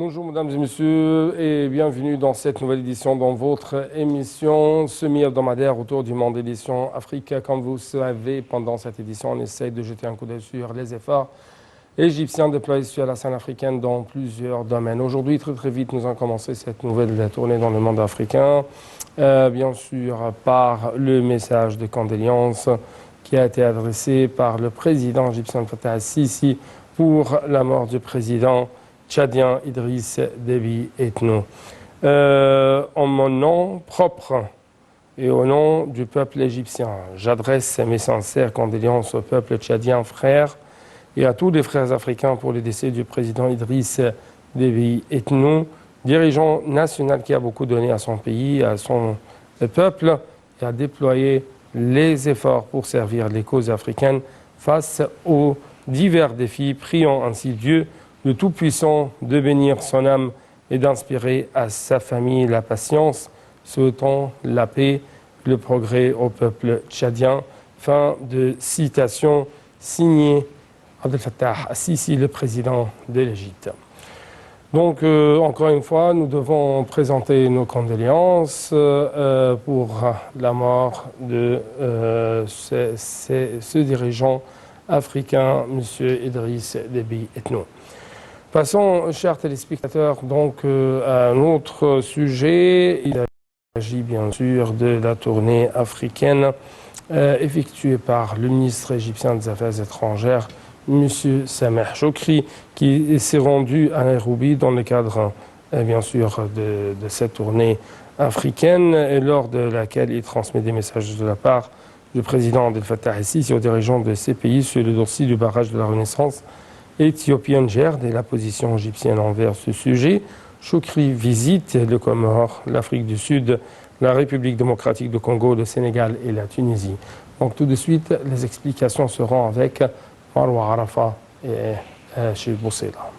Bonjour mesdames et messieurs et bienvenue dans cette nouvelle édition dans votre émission semi-hebdomadaire autour du monde édition Afrique. Comme vous savez, pendant cette édition, on essaye de jeter un coup d'œil sur les efforts égyptiens déployés sur la scène africaine dans plusieurs domaines. Aujourd'hui, très vite, nous avons commencé cette nouvelle tournée dans le monde africain, bien sûr par le message de condoléances qui a été adressé par le président égyptien Fattah el-Sisi pour la mort du président tchadien Idriss Déby Itno. En mon nom propre et au nom du peuple égyptien, j'adresse mes sincères condoléances au peuple tchadien frère et à tous les frères africains pour le décès du président Idriss Déby Itno, dirigeant national qui a beaucoup donné à son pays, à son peuple et a déployé les efforts pour servir les causes africaines face aux divers défis, priant ainsi Dieu le Tout-Puissant de bénir son âme et d'inspirer à sa famille la patience, souhaitant la paix, le progrès au peuple tchadien. Fin de citation signée Abdel Fattah el-Sisi, le président de l'Égypte. Donc, encore une fois, nous devons présenter nos condoléances pour la mort de ce dirigeant africain, M. Idriss Déby Itno. Passons, chers téléspectateurs, donc à un autre sujet. Il s'agit bien sûr de la tournée africaine effectuée par le ministre égyptien des Affaires étrangères, M. Sameh Choukri, qui s'est rendu à Nairobi dans le cadre, bien sûr, de cette tournée africaine, et lors de laquelle il transmet des messages de la part du président Abdel Fattah el-Sisi aux dirigeants de ces pays sur le dossier du barrage de la Renaissance éthiopienne GERD et la position égyptienne envers ce sujet. Choukri visite le Comore, l'Afrique du Sud, la République démocratique du Congo, le Sénégal et la Tunisie. Donc tout de suite, les explications seront avec Marwa Arafa et Chérif Boussela.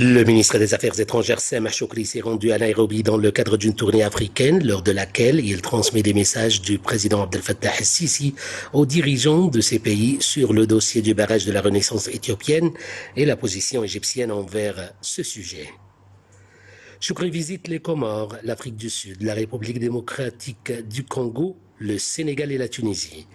Le ministre des Affaires étrangères Sameh Choukri s'est rendu à Nairobi dans le cadre d'une tournée africaine, lors de laquelle il transmet des messages du président Abdel Fattah el-Sisi aux dirigeants de ces pays sur le dossier du barrage de la Renaissance éthiopienne et la position égyptienne envers ce sujet. Choukri visite les Comores, l'Afrique du Sud, la République démocratique du Congo, le Sénégal et la Tunisie.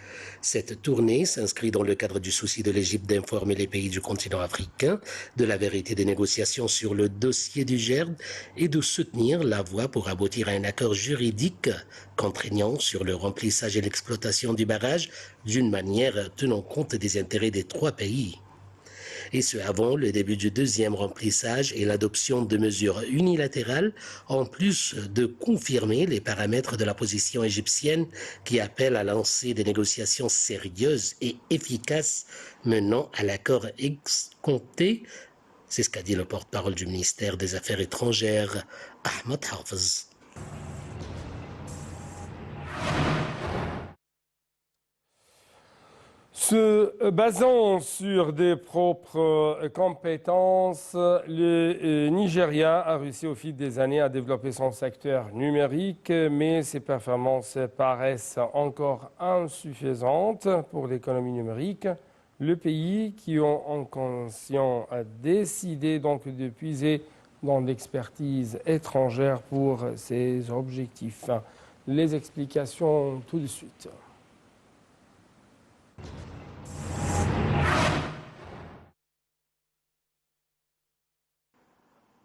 Cette tournée s'inscrit dans le cadre du souci de l'Égypte d'informer les pays du continent africain de la vérité des négociations sur le dossier du GERD et de soutenir la voie pour aboutir à un accord juridique contraignant sur le remplissage et l'exploitation du barrage d'une manière tenant compte des intérêts des trois pays. Et ce avant le début du deuxième remplissage et l'adoption de mesures unilatérales, en plus de confirmer les paramètres de la position égyptienne qui appelle à lancer des négociations sérieuses et efficaces menant à l'accord escompté. C'est ce qu'a dit le porte-parole du ministère des Affaires étrangères, Ahmed Hafez. Se basant sur des propres compétences, le Nigeria a réussi au fil des années à développer son secteur numérique, mais ses performances paraissent encore insuffisantes pour l'économie numérique. Le pays qui en conscient a décidé donc de puiser dans l'expertise étrangère pour ses objectifs. Les explications tout de suite.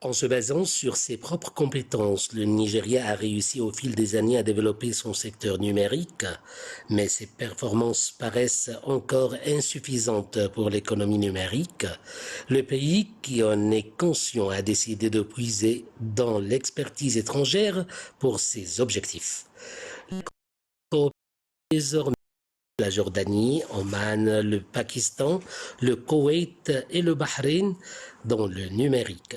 En se basant sur ses propres compétences, le Nigeria a réussi au fil des années à développer son secteur numérique, mais ses performances paraissent encore insuffisantes pour l'économie numérique. Le pays qui en est conscient a décidé de puiser dans l'expertise étrangère pour ses objectifs. Désormais, la Jordanie, Oman, le Pakistan, le Koweït et le Bahreïn dans le numérique.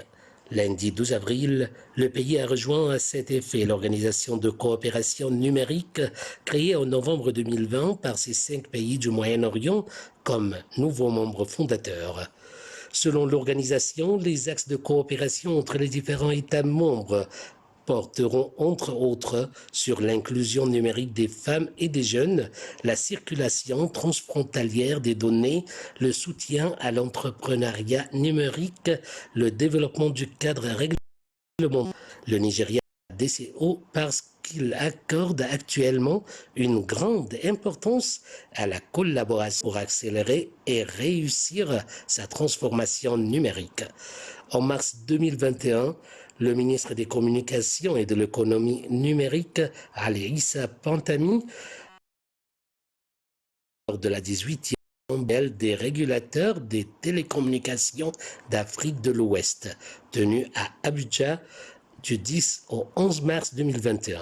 Lundi 12 avril, le pays a rejoint à cet effet l'organisation de coopération numérique créée en novembre 2020 par ces 5 pays du Moyen-Orient comme nouveaux membres fondateurs. Selon l'organisation, les axes de coopération entre les différents États membres porteront entre autres sur l'inclusion numérique des femmes et des jeunes, la circulation transfrontalière des données, le soutien à l'entrepreneuriat numérique, le développement du cadre réglementaire. Le Nigeria DCO parce qu'il accorde actuellement une grande importance à la collaboration pour accélérer et réussir sa transformation numérique. En mars 2021, le ministre des Communications et de l'Économie numérique, Ali Issa Pantami, lors de la 18e des régulateurs des télécommunications d'Afrique de l'Ouest, tenue à Abuja, du 10 au 11 mars 2021.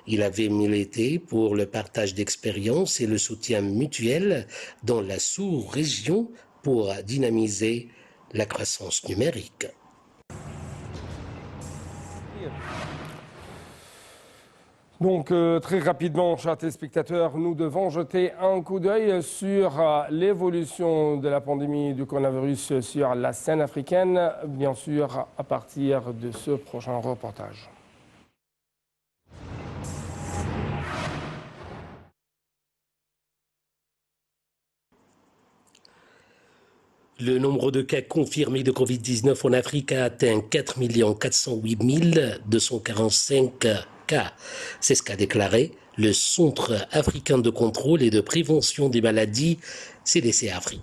Il avait milité pour le partage d'expériences et le soutien mutuel dans la sous-région pour dynamiser la croissance numérique. Donc, très rapidement, chers téléspectateurs, nous devons jeter un coup d'œil sur l'évolution de la pandémie du coronavirus sur la scène africaine, bien sûr, à partir de ce prochain reportage. Le nombre de cas confirmés de Covid-19 en Afrique a atteint 4 408 245 cas. C'est ce qu'a déclaré le Centre africain de contrôle et de prévention des maladies, CDC Afrique.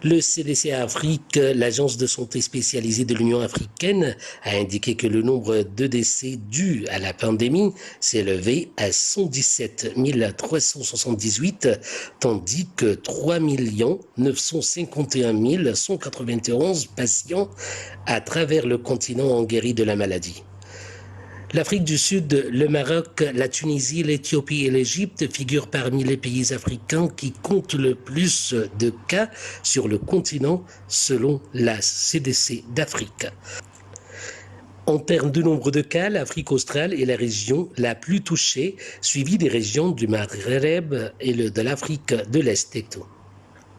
Le CDC Afrique, l'agence de santé spécialisée de l'Union africaine, a indiqué que le nombre de décès dus à la pandémie s'est élevé à 117 378, tandis que 3 951 191 patients à travers le continent ont guéri de la maladie. L'Afrique du Sud, le Maroc, la Tunisie, l'Éthiopie et l'Égypte figurent parmi les pays africains qui comptent le plus de cas sur le continent selon la CDC d'Afrique. En termes de nombre de cas, l'Afrique australe est la région la plus touchée, suivie des régions du Maghreb et de l'Afrique de l'Est.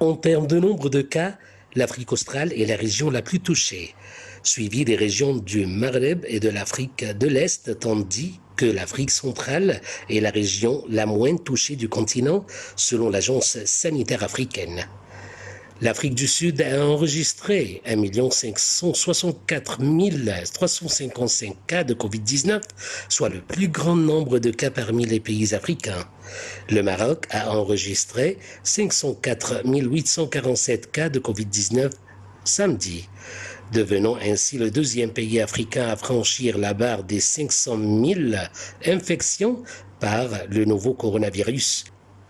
En termes de nombre de cas, l'Afrique australe est la région la plus touchée, suivie des régions du Maghreb et de l'Afrique de l'Est, tandis que l'Afrique centrale est la région la moins touchée du continent, selon l'Agence sanitaire africaine. L'Afrique du Sud a enregistré 1 564 355 cas de Covid-19, soit le plus grand nombre de cas parmi les pays africains. Le Maroc a enregistré 504 847 cas de Covid-19 samedi, devenant ainsi le deuxième pays africain à franchir la barre des 500 000 infections par le nouveau coronavirus.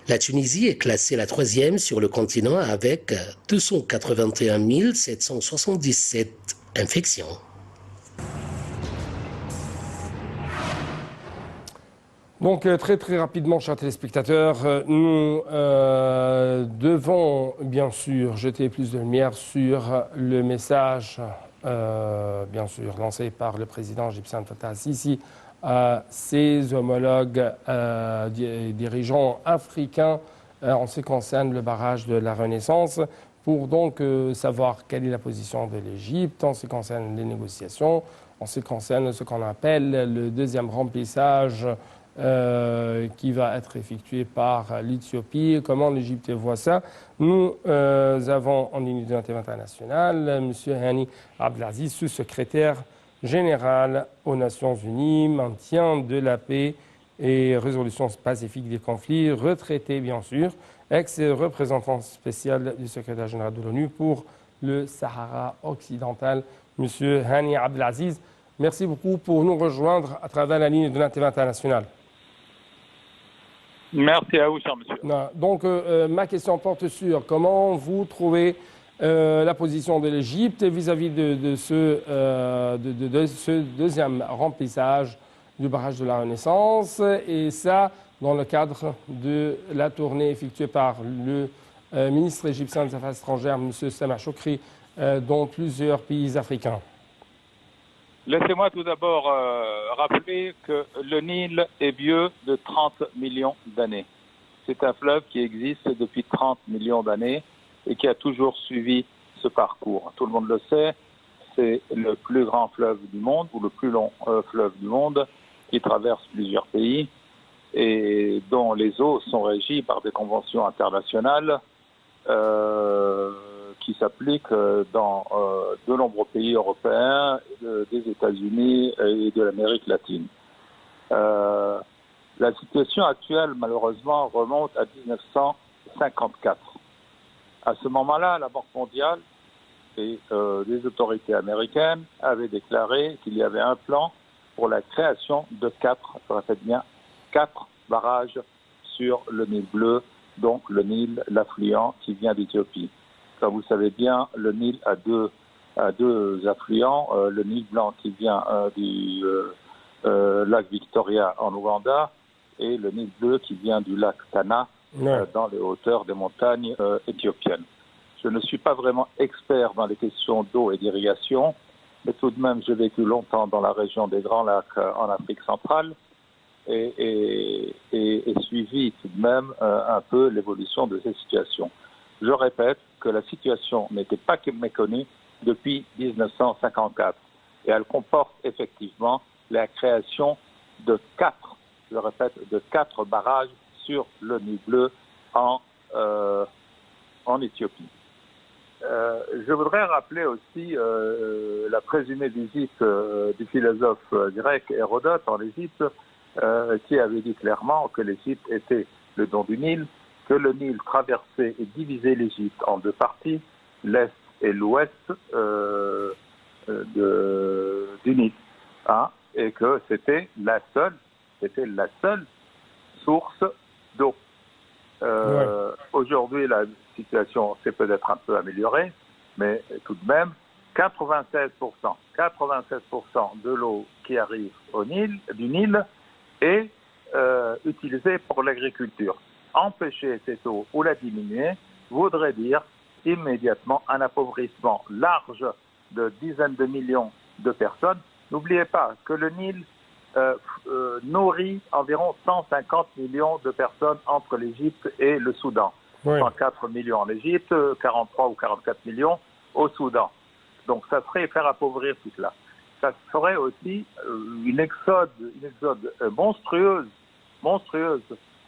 La Tunisie est classée la troisième sur le continent avec 281 777 infections. Donc, très rapidement, chers téléspectateurs, nous devons bien sûr jeter plus de lumière sur le message, bien sûr, lancé par le président égyptien Fattah al-Sisi à ses homologues dirigeants africains en ce qui concerne le barrage de la Renaissance, pour donc savoir quelle est la position de l'Égypte en ce qui concerne les négociations, en ce qui concerne ce qu'on appelle le deuxième remplissage qui va être effectué par l'Éthiopie. Comment l'Égypte voit ça? Nous avons en ligne de l'Antenne internationale M. Hani Abdelaziz, sous-secrétaire général aux Nations Unies, maintien de la paix et résolution pacifique des conflits, retraité bien sûr, ex-représentant spécial du secrétaire général de l'ONU pour le Sahara occidental, M. Hani Abdelaziz. Merci beaucoup pour nous rejoindre à travers la ligne de l'Antenne internationale. Merci à vous, cher monsieur. Donc, ma question porte sur comment vous trouvez la position de l'Égypte vis-à-vis de ce deuxième remplissage du barrage de la Renaissance, et ça dans le cadre de la tournée effectuée par le ministre égyptien des Affaires étrangères, M. Sameh Shoukry, dans plusieurs pays africains. Laissez-moi tout d'abord rappeler que le Nil est vieux de 30 millions d'années. C'est un fleuve qui existe depuis 30 millions d'années et qui a toujours suivi ce parcours. Tout le monde le sait. c'est le plus grand fleuve du monde, ou le plus long fleuve du monde, qui traverse plusieurs pays et dont les eaux sont régies par des conventions internationales qui s'appliquent dans de nombreux pays européens, des États-Unis et de l'Amérique latine. La situation actuelle, malheureusement, remonte à 1954. À ce moment-là, la Banque mondiale et les autorités américaines avaient déclaré qu'il y avait un plan pour la création de 4 barrages sur le Nil bleu, donc le Nil, l'affluent qui vient d'Éthiopie. Comme vous savez bien, le Nil a deux affluents, le Nil blanc qui vient du lac Victoria en Ouganda et le Nil bleu qui vient du lac Tana dans les hauteurs des montagnes éthiopiennes. Je ne suis pas vraiment expert dans les questions d'eau et d'irrigation, mais tout de même, j'ai vécu longtemps dans la région des Grands Lacs en Afrique centrale et suivi tout de même un peu l'évolution de ces situations. Je répète que la situation n'était pas méconnue depuis 1954 et elle comporte effectivement la création de 4 barrages sur le Nil bleu en Éthiopie. Je voudrais rappeler aussi la présumée visite du philosophe grec Hérodote en Égypte, qui avait dit clairement que l'Égypte était le don du Nil, que le Nil traversait et divisait l'Égypte en 2 parties, l'Est et l'Ouest du Nil, et que c'était la seule source d'eau. Aujourd'hui, la situation s'est peut-être un peu améliorée, mais tout de même, 96% de l'eau qui arrive du Nil est utilisée pour l'agriculture. Empêcher cette eau ou la diminuer voudrait dire immédiatement un appauvrissement large de dizaines de millions de personnes. N'oubliez pas que le Nil nourrit environ 150 millions de personnes entre l'Égypte et le Soudan. 104 millions en Égypte, 43 ou 44 millions au Soudan. Donc ça serait faire appauvrir tout cela. Ça serait aussi une exode monstrueuse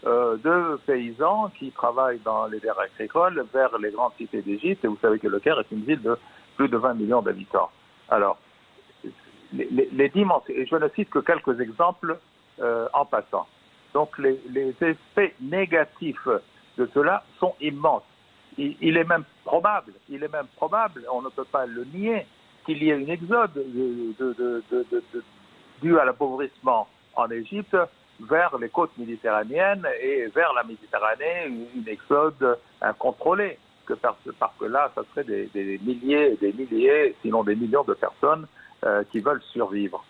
de paysans qui travaillent dans les terres agricoles vers les grandes cités d'Égypte. Et vous savez que le Caire est une ville de plus de 20 millions d'habitants. Alors, les dimensions, et je ne cite que quelques exemples en passant. Donc les effets négatifs de cela sont immenses. Il est même probable, on ne peut pas le nier, qu'il y ait une exode due à l'appauvrissement en Égypte vers les côtes méditerranéennes et vers la Méditerranée, une exode incontrôlée, parce que là, ça serait des milliers, sinon des millions de personnes qui veulent survivre.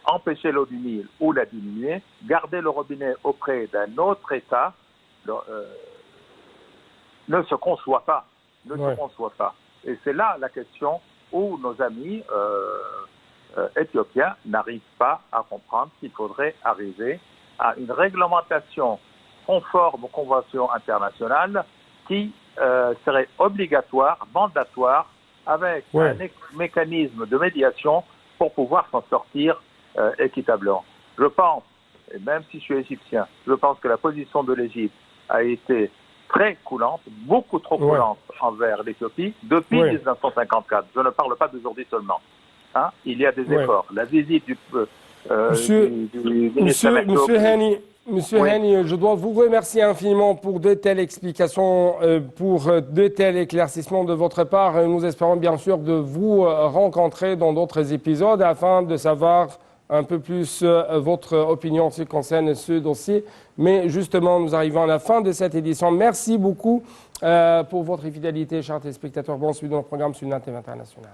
Empêcher l'eau du Nil ou la diminuer, garder le robinet auprès d'un autre État, ne se conçoit pas. Et c'est là la question où nos amis éthiopiens n'arrivent pas à comprendre qu'il faudrait arriver à une réglementation conforme aux conventions internationales qui serait obligatoire, mandatoire, avec un mécanisme de médiation pour pouvoir s'en sortir équitablement. Je pense, et même si je suis égyptien, je pense que la position de l'Égypte a été très coulante, beaucoup trop coulante envers l'Éthiopie depuis 1954. Je ne parle pas d'aujourd'hui seulement. Il y a des efforts. La visite du ministre Monsieur Hani, je dois vous remercier infiniment pour de telles explications, pour de tels éclaircissements de votre part. Nous espérons bien sûr de vous rencontrer dans d'autres épisodes afin de savoir un peu plus votre opinion en ce qui concerne ce dossier. Mais justement, nous arrivons à la fin de cette édition. Merci beaucoup pour votre fidélité, chers téléspectateurs. Bon suivi dans le programme sur Sunna TV International.